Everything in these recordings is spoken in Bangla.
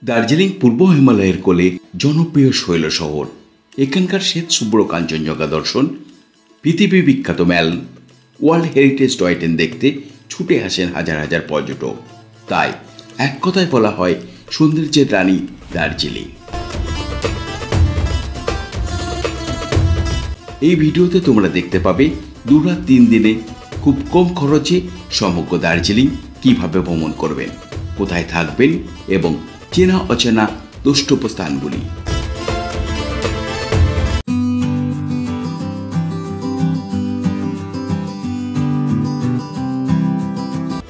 দার্জিলিং পূর্ব হিমালয়ের কোলে জনপ্রিয় শৈল শহর। এখানকার শ্বেত শুভ্র কাঞ্চনজঙ্ঘা দর্শন, পৃথিবী বিখ্যাত ম্যাল, ওয়ার্ল্ড হেরিটেজ টয় ট্রেন দেখতে ছুটে আসেন হাজার হাজার পর্যটক। তাই এক কথায় বলা হয় সৌন্দর্যের রানী দার্জিলিং। এই ভিডিওতে তোমরা দেখতে পাবে 2 রাত 3 দিনে খুব কম খরচে সমগ্র দার্জিলিং কিভাবে ভ্রমণ করবেন, কোথায় থাকবেন এবং চেনা অচেনা দ্রষ্টব্য স্থানগুলি।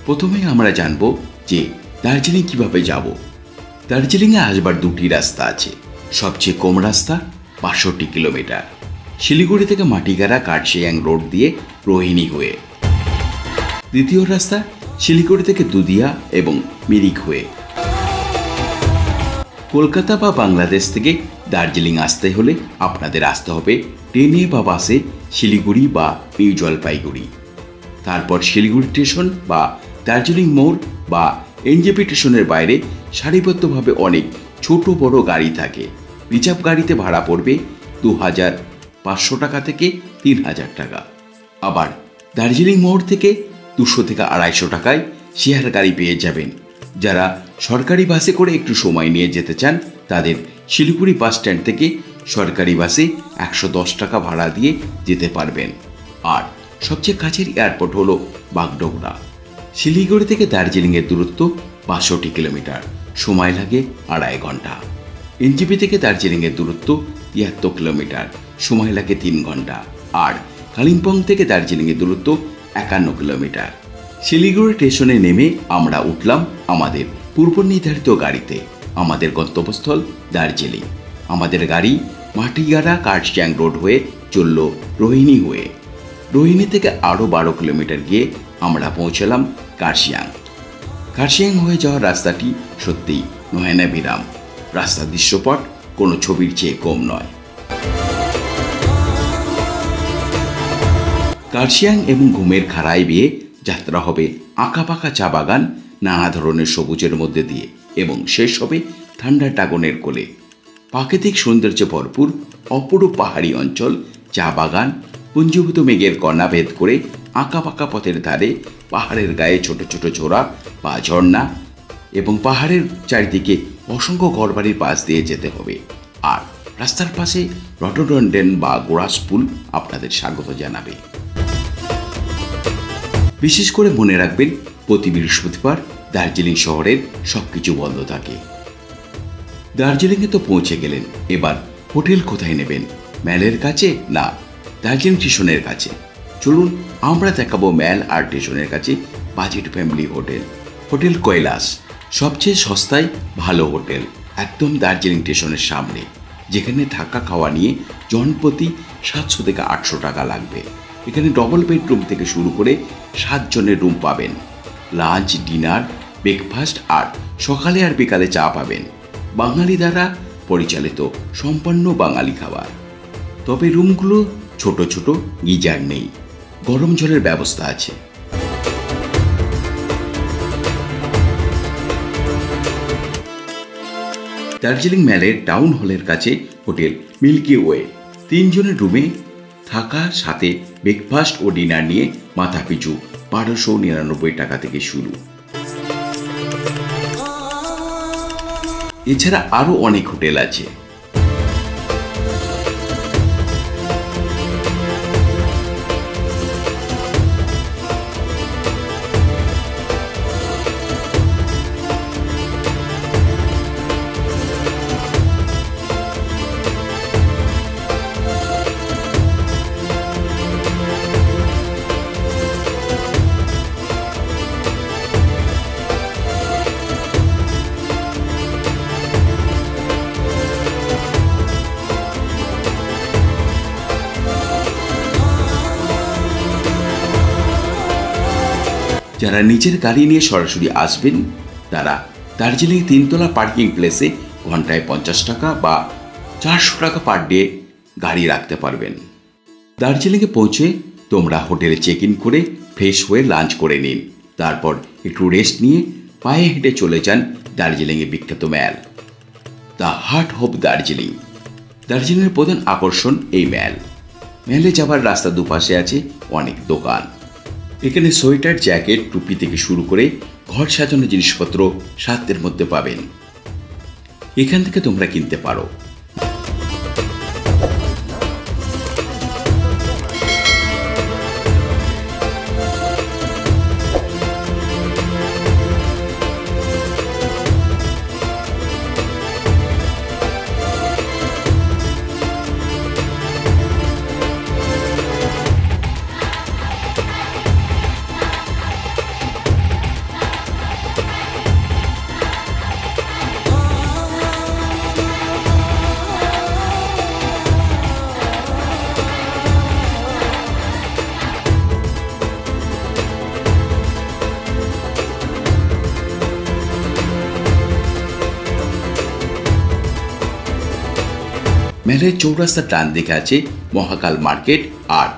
প্রথমে আমরা জানব যে দার্জিলিং কিভাবে যাব। দার্জিলিংয়ে আসবার 2টি রাস্তা আছে। সবচেয়ে কম রাস্তা 65 কিলোমিটার, শিলিগুড়ি থেকে মাটিগাড়া কার্শিয়াং রোড দিয়ে রোহিণী হয়ে। দ্বিতীয় রাস্তা শিলিগুড়ি থেকে দুদিয়া এবং মিরিক হয়ে। কলকাতা বা বাংলাদেশ থেকে দার্জিলিং আসতে হলে আপনাদের আসতে হবে ট্রেনে বা বাসে শিলিগুড়ি বা নিউ জলপাইগুড়ি। তারপর শিলিগুড়ি স্টেশন বা দার্জিলিং মোড় বা এনজেপি স্টেশনের বাইরে সারিবদ্ধভাবে অনেক ছোট বড় গাড়ি থাকে। রিজার্ভ গাড়িতে ভাড়া পড়বে 2500 টাকা থেকে 3000 টাকা। আবার দার্জিলিং মোড় থেকে 200 থেকে 250 টাকায় শেয়ার গাড়ি পেয়ে যাবেন। যারা সরকারি বাসে করে একটু সময় নিয়ে যেতে চান তাদের শিলিগুড়ি বাস স্ট্যান্ড থেকে সরকারি বাসে 110 টাকা ভাড়া দিয়ে যেতে পারবেন। আর সবচেয়ে কাছের এয়ারপোর্ট হলো বাগডোগরা। শিলিগুড়ি থেকে দার্জিলিংয়ের দূরত্ব 65 কিলোমিটার, সময় লাগে 2.5 ঘন্টা। এনজেপি থেকে দার্জিলিংয়ের দূরত্ব 73 কিলোমিটার, সময় লাগে 3 ঘন্টা। আর কালিম্পং থেকে দার্জিলিংয়ের দূরত্ব 51 কিলোমিটার। শিলিগুড়ি স্টেশনে নেমে আমরা উঠলাম আমাদের পূর্ব নির্ধারিত গাড়িতে। আমাদের গন্তব্যস্থল দার্জিলিং। আমাদের গাড়ি মাটিগাড়া কার্শিয়াং রোড হয়ে চলল রোহিণী হয়ে। রোহিণী থেকে আরও 12 কিলোমিটার গিয়ে আমরা পৌঁছলাম কার্শিয়াং। কার্শিয়াং হয়ে যাওয়ার রাস্তাটি সত্যিই নয়নাভিরাম। রাস্তার দৃশ্যপট কোনো ছবির চেয়ে কম নয়। কার্শিয়াং এবং ঘুমের খাড়ায় বেয়ে যাত্রা হবে আঁকাপাকা চা বাগান, নানা ধরনের সবুজের মধ্যে দিয়ে, এবং শেষ হবে ঠান্ডা ড্রাগনের কোলে। প্রাকৃতিক সৌন্দর্যে ভরপুর অপরূপ পাহাড়ি অঞ্চল, চা বাগান, পুঞ্জীভূত মেঘের কণা ভেদ করে আঁকাপাকা পথের ধারে পাহাড়ের গায়ে ছোট ছোট ঝোড়া বা ঝর্ণা, এবং পাহাড়ের চারিদিকে অসংখ্য ঘরবাড়ির পাশ দিয়ে যেতে হবে। আর রাস্তার পাশে রডোডেনড্রন বা গোরাস ফুল আপনাদের স্বাগত জানাবে। বিশেষ করে মনে রাখবেন প্রতি বৃহস্পতিবার দার্জিলিং শহরের সবকিছু বন্ধ থাকে। দার্জিলিংয়ে তো পৌঁছে গেলেন, এবার হোটেল কোথায় নেবেন? ম্যালের কাছে না দার্জিলিং স্টেশনের কাছে? চলুন আমরা দেখাবো ম্যাল আর স্টেশনের কাছে budget family hotel. Hotel Kailash সবচেয়ে সস্তায় ভালো হোটেল, একদম দার্জিলিং স্টেশনের সামনে, যেখানে থাকা খাওয়া নিয়ে জনপ্রতি 700 থেকে 800 টাকা লাগবে। এখানে ডবল বেডরুম থেকে শুরু করে 7 জনের রুম পাবেন। লাঞ্চ, ডিনার, ব্রেকফাস্ট আর সকালে আর বিকালে চা পাবেন। বাঙালি দ্বারা পরিচালিত সম্পন্ন বাঙালি খাবার। তবে রুমগুলো ছোট ছোট, গিজার নেই, গরম জলের ব্যবস্থা আছে। দার্জিলিং ম্যালের টাউন হলের কাছে হোটেল মিল্কি ওয়ে। 3 জনের রুমে থাকা সাথে ব্রেকফাস্ট ও ডিনার নিয়ে মাথাপিছু 1299 টাকা থেকে শুরু। এছাড়া আরও অনেক হোটেল আছে। যারা নিজের গাড়ি নিয়ে সরাসরি আসবেন তারা দার্জিলিং 3তলা পার্কিং প্লেসে ঘন্টায় 50 টাকা বা 400 টাকা পার ডে গাড়ি রাখতে পারবেন। দার্জিলিংয়ে পৌঁছে তোমরা হোটেলে চেক ইন করে ফ্রেশ হয়ে লাঞ্চ করে নিন। তারপর একটু রেস্ট নিয়ে পায়ে হেঁটে চলে যান দার্জিলিংয়ে বিখ্যাত mall. The heart of Darjeeling. দার্জিলিংয়ের প্রধান আকর্ষণ এই ম্যাল। ম্যালে যাবার রাস্তা দুপাশে আছে অনেক দোকান। এখানে সোয়েটার, জ্যাকেট, টুপি থেকে শুরু করে ঘর সাজানোর জিনিসপত্র সাধ্যের মধ্যে পাবেন। এখান থেকে তোমরা কিনতে পারো। মেলের চৌরাস্তার ডান দিকে আছে মহাকাল মার্কেট, আর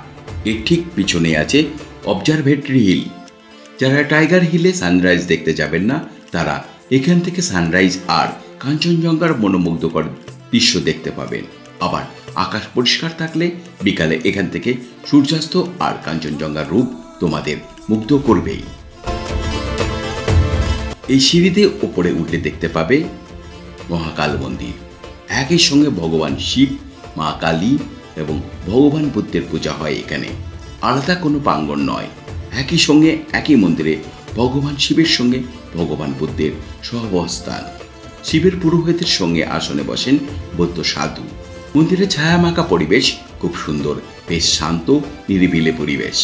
এর ঠিক পিছনে আছে অবজারভেটরি হিল। যারা টাইগার হিলে সানরাইজ দেখতে যাবেন না, তারা এখান থেকে সানরাইজ আর কাঞ্চনজঙ্ঘার মনোমুগ্ধকর দৃশ্য দেখতে পাবেন। আবার আকাশ পরিষ্কার থাকলে বিকালে এখান থেকে সূর্যাস্ত আর কাঞ্চনজঙ্ঘার রূপ তোমাদের মুগ্ধ করবেই। এই সিঁড়িতে ওপরে উঠলে দেখতে পাবে মহাকাল মন্দির। একই সঙ্গে ভগবান শিব, মা কালী এবং ভগবান বুদ্ধের পূজা হয় এখানে। আলাদা কোনো প্রাঙ্গণ নয়। একই সঙ্গে একই মন্দিরে ভগবান শিবের সঙ্গে ভগবান বুদ্ধের সহাবস্থান। শিবের পুরোহিতের সঙ্গে আসনে বসেন বৌদ্ধ সাধু। মন্দিরের ছায়ামাখা পরিবেশ খুব সুন্দর, বেশ শান্ত নিরিবিলি পরিবেশ।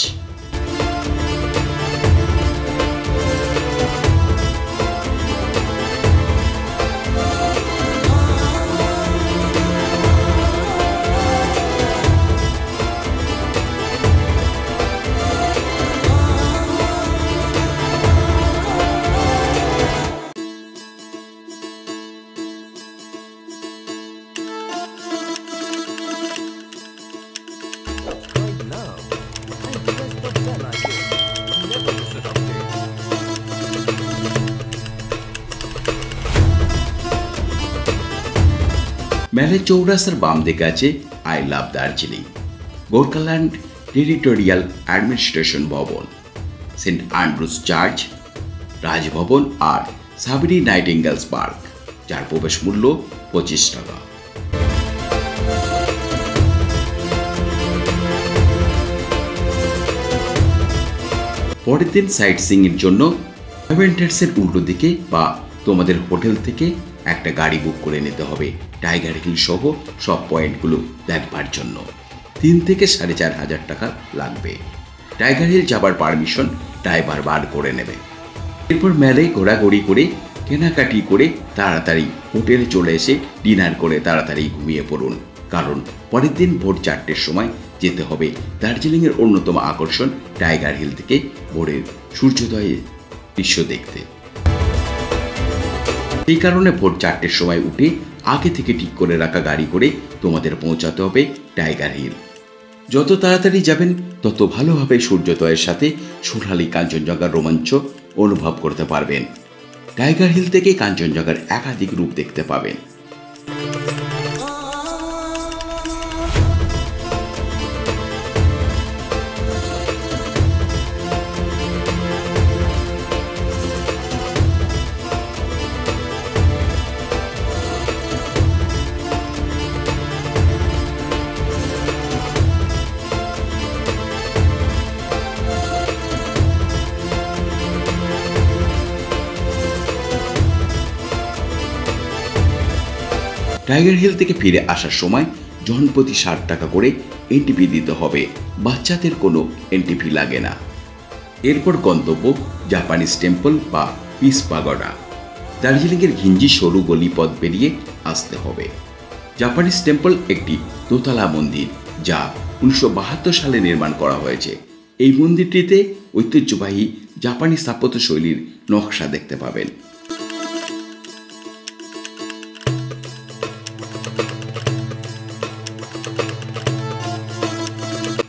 মেলের চৌরাস্তার বাম দিকে আছে I love Darjeeling, Gorkhaland territorial administration ভবন, সেন্ট অ্যান্ড্রুজ চার্চ, রাজভবন আর সাবরি নাইটিঙ্গেলস পার্ক, যার প্রবেশ মূল্য 25 টাকা। পরের দিন সাইট সিইং এর জন্য অ্যাভেন্টার্সের উল্টো দিকে বা তোমাদের হোটেল থেকে একটা গাড়ি বুক করে নিতে হবে টাইগার হিল সহ সব পয়েন্টগুলো দেখবার জন্য। 3 থেকে 4,500 টাকা লাগবে। টাইগার হিল যাবার পারমিশন ড্রাইভার বার করে নেবে। এরপর মেলে ঘোরাঘুরি করে কেনাকাটি করে তাড়াতাড়ি হোটেলে চলে এসে ডিনার করে তাড়াতাড়ি ঘুমিয়ে পড়ুন, কারণ পরের দিন ভোর 4টের সময় যেতে হবে দার্জিলিংয়ের অন্যতম আকর্ষণ টাইগার হিল থেকে ভোরের সূর্যোদয়ের দৃশ্য দেখতে। এই কারণে ভোর 4টের সময় উঠে আগে থেকে ঠিক করে রাখা গাড়ি করে তোমাদের পৌঁছাতে হবে টাইগার হিল। যত তাড়াতাড়ি যাবেন তত ভালোভাবে সূর্যোদয়ের সাথে সোনালী কাঞ্চনজঙ্ঘার রোমাঞ্চ অনুভব করতে পারবেন। টাইগার হিল থেকে কাঞ্চনজঙ্ঘার একাধিক রূপ দেখতে পাবেন। টাইগার হিল থেকে ফিরে আসার সময় জনপ্রতি 60 টাকা করে এন্ট্রি ফি দিতে হবে। বাচ্চাদের কোনো এন্ট্রি ফি লাগে না। এরপর গন্তব্য জাপানিজ টেম্পল বা পিস পাগোডা। দার্জিলিংয়ের ঘিঞ্জি সরু গলি পথ পেরিয়ে আসতে হবে। জাপানিজ টেম্পল একটি দোতলা মন্দির, যা 1972 সালে নির্মাণ করা হয়েছে। এই মন্দিরটিতে ঐতিহ্যবাহী জাপানি স্থাপত্য শৈলীর নকশা দেখতে পাবেন।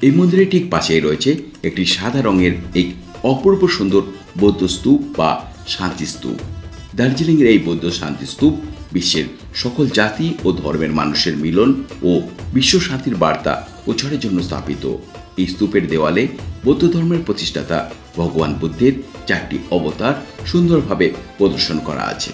এই মন্দিরের ঠিক পাশেই রয়েছে একটি সাদা রঙের এক অপূর্ব সুন্দর বৌদ্ধ স্তূপ বা শান্তি স্তূপ। দার্জিলিংয়ের এই বৌদ্ধ শান্তিস্তূপ বিশ্বের সকল জাতি ও ধর্মের মানুষের মিলন ও বিশ্ব শান্তির বার্তা প্রচারের জন্য স্থাপিত। এই স্তূপের দেওয়ালে বৌদ্ধ ধর্মের প্রতিষ্ঠাতা ভগবান বুদ্ধের 4টি অবতার সুন্দরভাবে প্রদর্শন করা আছে।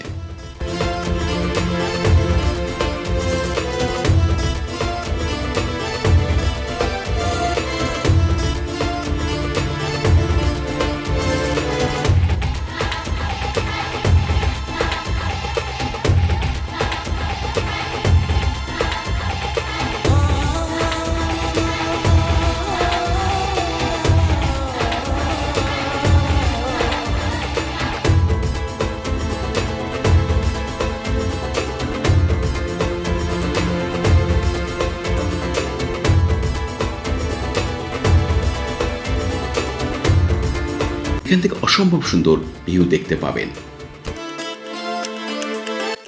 এখান থেকে অসম্ভব সুন্দর ভিউ দেখতে পাবেন।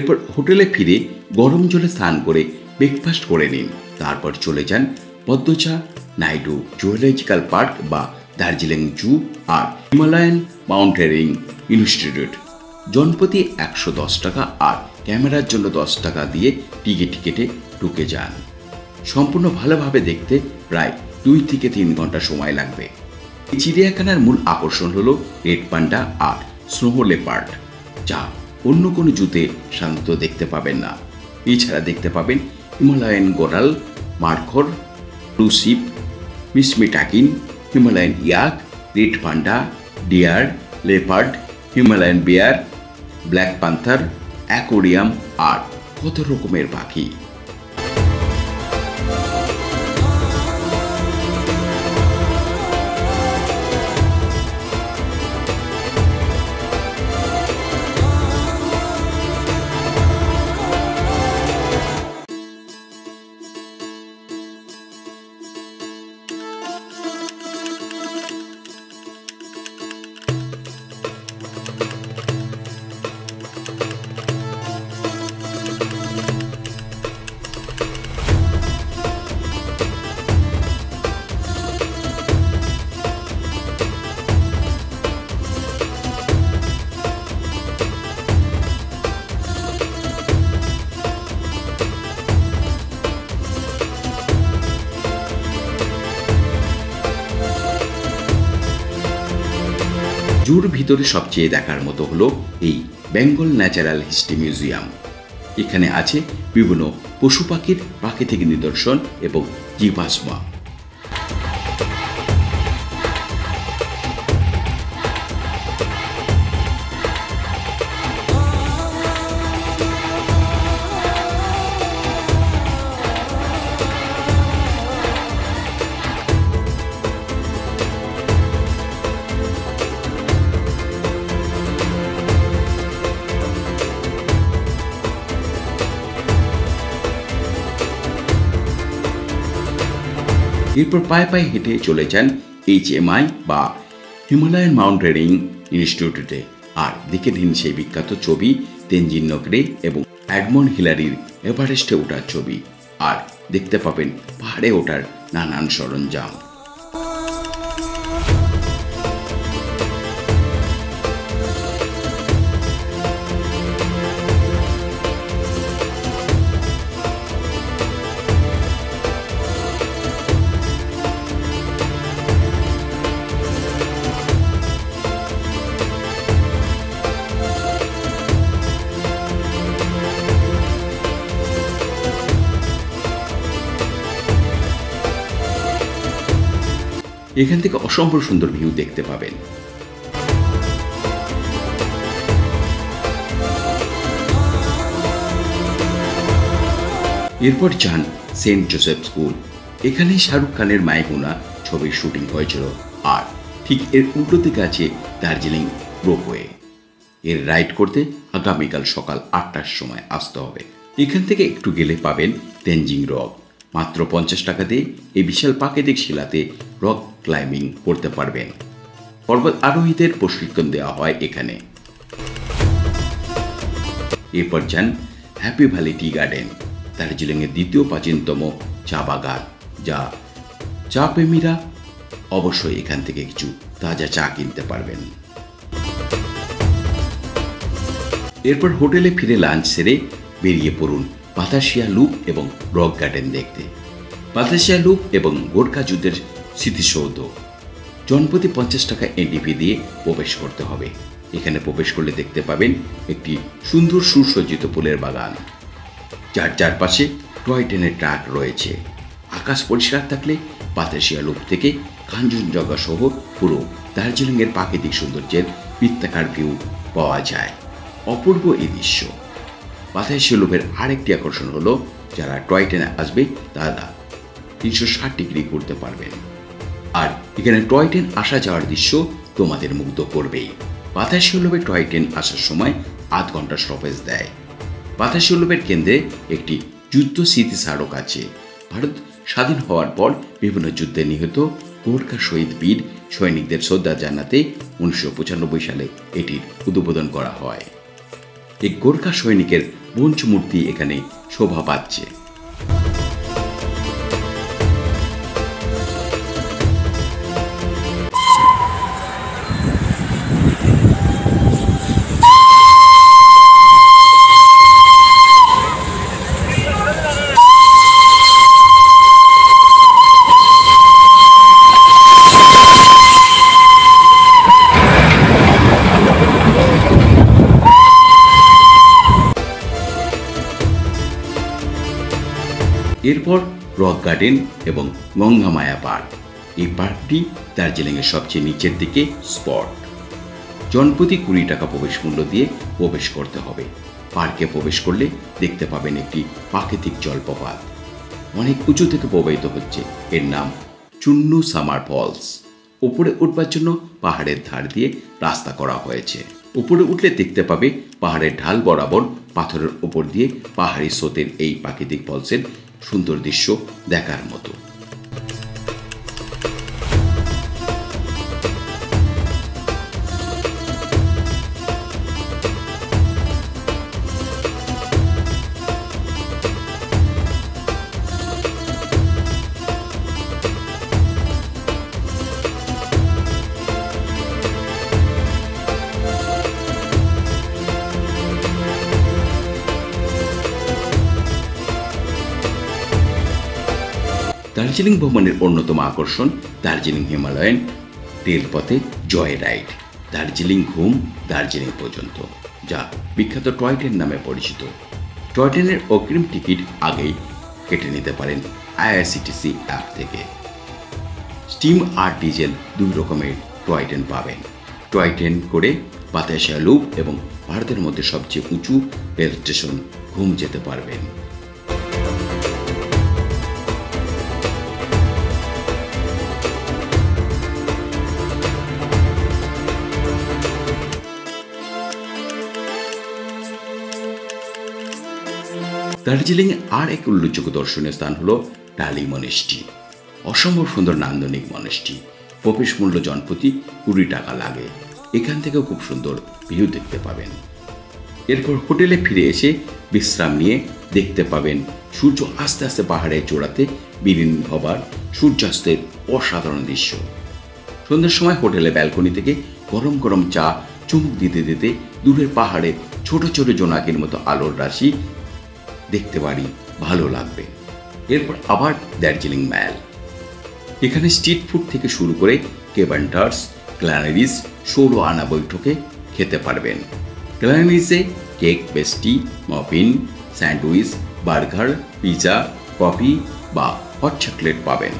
এরপর হোটেলে ফিরে গরম জলে স্নান করে ব্রেকফাস্ট করে নিন। তারপর চলে যান পদ্মচা নাইডু জুওলজিক্যাল পার্ক বা দার্জিলিং জু আর হিমালয়ান মাউন্টেনিং ইনস্টিটিউট। জনপ্রতি 110 টাকা আর ক্যামেরার জন্য 10 টাকা দিয়ে টিকিট কেটে ঢুকে যান। সম্পূর্ণ ভালোভাবে দেখতে প্রায় 2 থেকে 3 ঘন্টা সময় লাগবে। চিড়িয়াখানার মূল আকর্ষণ হলো রেড পান্ডা আর স্নো লেপার্ড, যা অন্য কোনো জুতে সাধারণত দেখতে পাবেন না। এছাড়া দেখতে পাবেন Himalayan goral, markhor, blue sheep, Mishmi takin, Himalayan yak, red panda, deer, leopard, Himalayan bear, black panther, aquarium আর কত রকমের পাখি। জুর ভিতরে সবচেয়ে দেখার মতো হলো এই বেঙ্গল ন্যাচারাল হিস্ট্রি মিউজিয়াম। এখানে আছে বিভিন্ন পশু পাখির প্রাকৃতিক নিদর্শন এবং জীবাশ্ম। এরপর পায়ে পায়ে হেঁটে চলে যান HMI বা হিমালয়ান মাউন্টেনিং ইনস্টিটিউটে আর দেখে নিন সেই বিখ্যাত ছবি তেনজিং নরগে এবং এডমন্ড হিলারির এভারেস্টে ওঠার ছবি। আর দেখতে পাবেন পাহাড়ে ওঠার নানান সরঞ্জাম। এখান থেকে অসম্ভব সুন্দর ভিউ দেখতে পাবেন। এরপর যান সেন্ট জোসেফ স্কুল। এখানেই শাহরুখ খানের মাইমুনা ছবির শুটিং হয়েছিল। আর ঠিক এর উল্টো দিকে আছে দার্জিলিং রোপওয়ে। এর রাইড করতে আগামীকাল সকাল 8টার সময় আসতে হবে। এখান থেকে একটু গেলে পাবেন তেনজিং রক। মাত্র 50 টাকা দিয়ে এই বিশাল প্রাকৃতিক শিলাতে রক ক্লাইম্বিং করতে পারবেন। পর্বত আরোহীদের প্রশিক্ষণ দেওয়া হয় এখানে। এরপর যান হ্যাপি ভ্যালি টি গার্ডেন, দার্জিলিংয়ের দ্বিতীয় প্রাচীনতম চা বাগান, যা চা প্রেমীরা অবশ্যই এখান থেকে কিছু তাজা চা কিনতে পারবেন। এরপর হোটেলে ফিরে লাঞ্চ সেরে বেরিয়ে পড়ুন বাতাসিয়া লুপ এবং রক গার্ডেন দেখতে। বাতাসিয়া লুপ এবং গোর্খা যুদ্ধের স্মৃতিসৌধ। জনপ্রতি 50 টাকা এন্ট্রি ফি দিয়ে প্রবেশ করতে হবে। এখানে প্রবেশ করলে দেখতে পাবেন একটি সুন্দর সুসজ্জিত ফুলের বাগান, যার চারপাশে টয় ট্রেনের ট্র্যাক রয়েছে। আকাশ পরিষ্কার থাকলে বাতাসিয়া লুপ থেকে কাঞ্চনজঙ্ঘা সহ পুরো দার্জিলিংয়ের প্রাকৃতিক সৌন্দর্যের বৃত্তাকার ভিউ পাওয়া যায়। অপূর্ব এই দৃশ্য। বাতাসিয়া লুপের আরেকটি আকর্ষণ হলো, যারা টয় ট্রেনে আসবে তারা 360 ডিগ্রি ঘুরতে পারবেন। আর এখানে টয় ট্রেন আসা যাওয়ার দৃশ্য তোমাদের মুগ্ধ করবেই। বাতাসিয়া লুপে টয় ট্রেন আসার সময় 8 ঘন্টা স্টপেজ দেয়। বাতাসিয়া লুপের কেন্দ্রে একটি যুদ্ধ স্মৃতি স্মারক আছে। ভারত স্বাধীন হওয়ার পর বিভিন্ন যুদ্ধে নিহত গোর্খা শহীদ বীর সৈনিকদের শ্রদ্ধা জানাতে 1995 সালে এটির উদ্বোধন করা হয়। এই গোর্খা সৈনিকের ব্রোঞ্জ মূর্তি এখানে শোভা পাচ্ছে। এরপর রক গার্ডেন এবং গঙ্গা মায়া পার্ক। এই পার্কটি দার্জিলিংয়ের সবচেয়ে নিচের দিকে স্পট। জনপ্রতি 20 টাকা প্রবেশ মূল্য দিয়ে প্রবেশ করতে হবে। পার্কে প্রবেশ করলে দেখতে পাবেন একটি প্রাকৃতিক জলপ্রপাত, অনেক উঁচু থেকে প্রবাহিত হচ্ছে। এর নাম চুন্নু সামার ফলস। উপরে উঠবার জন্য পাহাড়ের ধার দিয়ে রাস্তা করা হয়েছে। উপরে উঠলে দেখতে পাবে পাহাড়ের ঢাল বরাবর পাথরের উপর দিয়ে পাহাড়ি স্রোতের এই প্রাকৃতিক ফলসের সুন্দর দৃশ্য দেখার মতো। দার্জিলিং ভ্রমণের অন্যতম আকর্ষণ দার্জিলিং হিমালয়ান রেলপথে জয় রাইড। দার্জিলিং ঘুম দার্জিলিং পর্যন্ত, যা বিখ্যাত টয় ট্রেন নামে পরিচিত। টয় ট্রেনের অগ্রিম টিকিট আগেই কেটে নিতে পারেন আইআরসিটিসি অ্যাপ থেকে। স্টিম আর ডিজেল 2 রকমের টয় ট্রেন পাবেন। টয় ট্রেন করে বাতাসিয়া লুপ এবং ভারতের মধ্যে সবচেয়ে উঁচু রেল স্টেশন ঘুম যেতে পারবেন। দার্জিলিং আর এক উল্লেখযোগ্য দর্শনীয় স্থান হলো টালি মনেস্ট্রি। অসম্ভব সুন্দর নান্দনিক মনেস্ট্রি। প্রবেশ মূল্য জনপ্রতি 20 টাকা লাগে। এখান থেকেও খুব সুন্দর ভিউ দেখতে পাবেন। এরপর হোটেলে ফিরে এসে বিশ্রাম নিয়ে দেখতে পাবেন সূর্য আস্তে আস্তে পাহাড়ের চূড়াতে বিলীন হবার সূর্যাস্তের অসাধারণ দৃশ্য। সন্ধ্যার সময় হোটেলে ব্যালকনি থেকে গরম গরম চা চুমুক দিতে দিতে দূরের পাহাড়ের ছোট ছোট জোনাকির মতো আলোর রাশি দেখতে পারি, ভালো লাগবে। এরপর আবার দার্জিলিং ম্যাল। এখানে স্ট্রিট ফুড থেকে শুরু করে কেবান্টার্স, ক্লানারিজ, 16 আনা বৈঠকে খেতে পারবেন। ক্লানারিজে cake, pastry, muffin, sandwich, burger, pizza, coffee বা হট চকলেট পাবেন।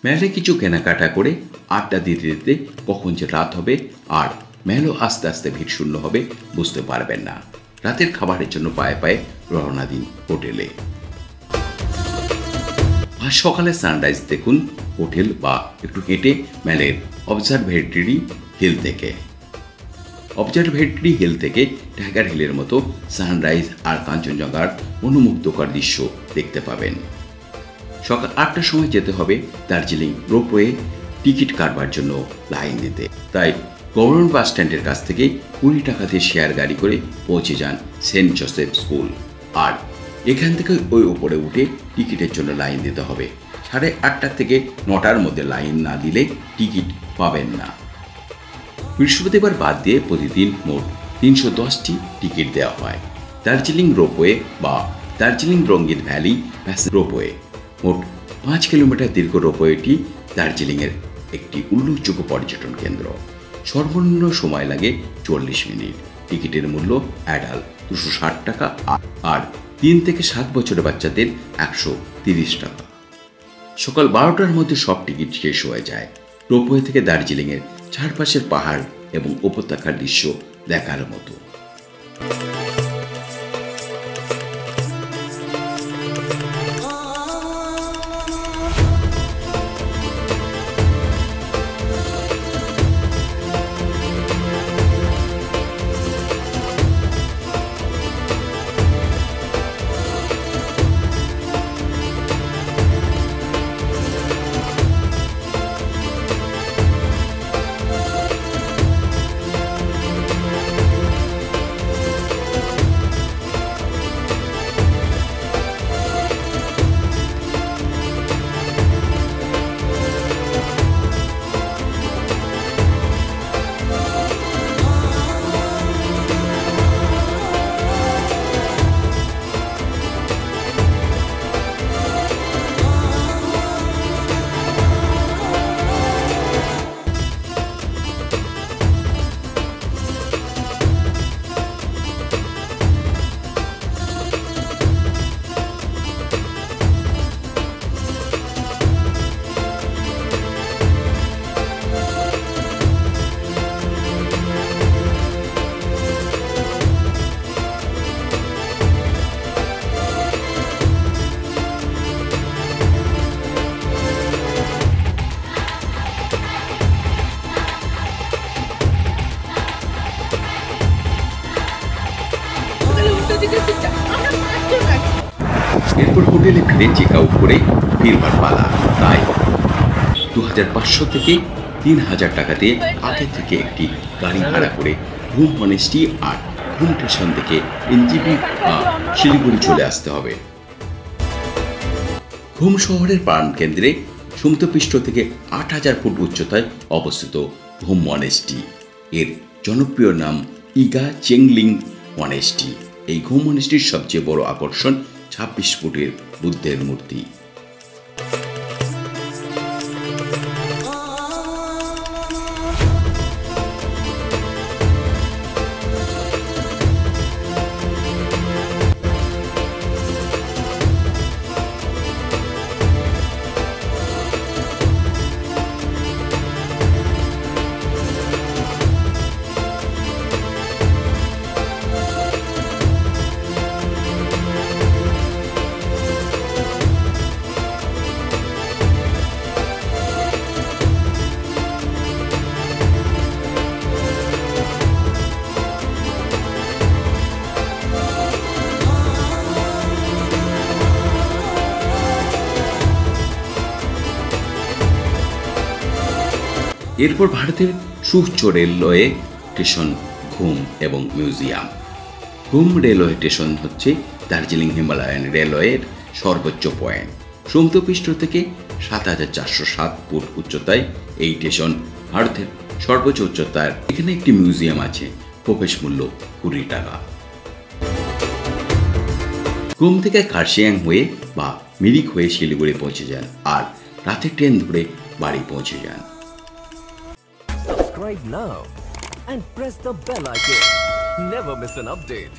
মেলে কিছু কেনাকাটা করে আড্ডা দিতে দিতে কখন যে রাত হবে আর মেলও আস্তে আস্তে ভিড় শূন্য হবে বুঝতে পারবেন না। রাতের খাবারের জন্য পায়ে পায়ে রওনা দিন হোটেলে। আর সকালে সানরাইজ দেখুন হোটেল বা একটু হেঁটে মেলের অবজারভেটরি হিল থেকে। অবজারভেটরি হিল থেকে টাইগার হিলের মতো সানরাইজ আর কাঞ্চনজঙ্ঘার মনোমুগ্ধকর দৃশ্য দেখতে পাবেন। সকাল 8টার সময় যেতে হবে দার্জিলিং রোপওয়ে টিকিট কাটবার জন্য লাইন দিতে। তাই গভর্নমেন্ট বাস স্ট্যান্ডের কাছ থেকে 20 টাকাতে শেয়ার গাড়ি করে পৌঁছে যান সেন্ট জোসেফ স্কুল। আর এখান থেকে ওই উপরে উঠে টিকিটের জন্য লাইন দিতে হবে। 8:30 থেকে 9টার মধ্যে লাইন না দিলে টিকিট পাবেন না। বৃহস্পতিবার বাদ দিয়ে প্রতিদিন মোট 310টি টিকিট দেওয়া হয়। দার্জিলিং রোপওয়ে বা দার্জিলিং রঙ্গিত ভ্যালি রোপওয়ে মোট 5 কিলোমিটার দীর্ঘ রোপওয়েটি দার্জিলিংয়ের একটি উল্লেখযোগ্য পর্যটন কেন্দ্র। সর্বনিম্ন সময় লাগে 40 মিনিট। টিকিটের মূল্য অ্যাডাল্ট 260 টাকা আর 3 থেকে 7 বছরের বাচ্চাদের 130 টাকা। সকাল 12টার মধ্যে সব টিকিট শেষ হয়ে যায়। রোপওয়ে থেকে দার্জিলিংয়ের চারপাশের পাহাড় এবং উপত্যকার দৃশ্য দেখার মতো। এরপর হোটেলে ফিরে চেক আউট করে ফিরবার পালা। তাই 2500 থেকে 3000 টাকা দিয়ে আগে থেকে একটি গাড়ি ভাড়া করে ঘুম মনেস্ট্রি আর ঘুম স্টেশন থেকে এনজিপি বা শিলিগুড়ি চলে আসতে হবে। ঘুম শহরের প্রাণকেন্দ্রে সমুদ্রপৃষ্ঠ থেকে 8000 ফুট উচ্চতায় অবস্থিত ঘুম মনেস্ট্রি। এর জনপ্রিয় নাম ইগা চেংলিং মনেস্ট্রি। এই ঘুম মনেস্ট্রির সবচেয়ে বড় আকর্ষণ 26 ফুটের বুদ্ধের মূর্তি। এরপর ভারতের সুউচ্চ রেলওয়ে স্টেশন ঘুম এবং মিউজিয়াম। ঘুম রেলওয়ে স্টেশন হচ্ছে দার্জিলিং হিমালয়ান রেলওয়ের সর্বোচ্চ পয়েন্ট। সমুদ্রপৃষ্ঠ থেকে 7407 ফুট উচ্চতায় এই স্টেশন ভারতের সর্বোচ্চ উচ্চতার। এখানে একটি মিউজিয়াম আছে, প্রবেশ মূল্য 20 টাকা। ঘুম থেকে খারসিয়াং হয়ে বা মিরিক হয়ে শিলিগুড়ি পৌঁছে যান আর রাতে ট্রেন ধরে বাড়ি পৌঁছে যান। Subscribe now and press the bell icon. Never miss an update.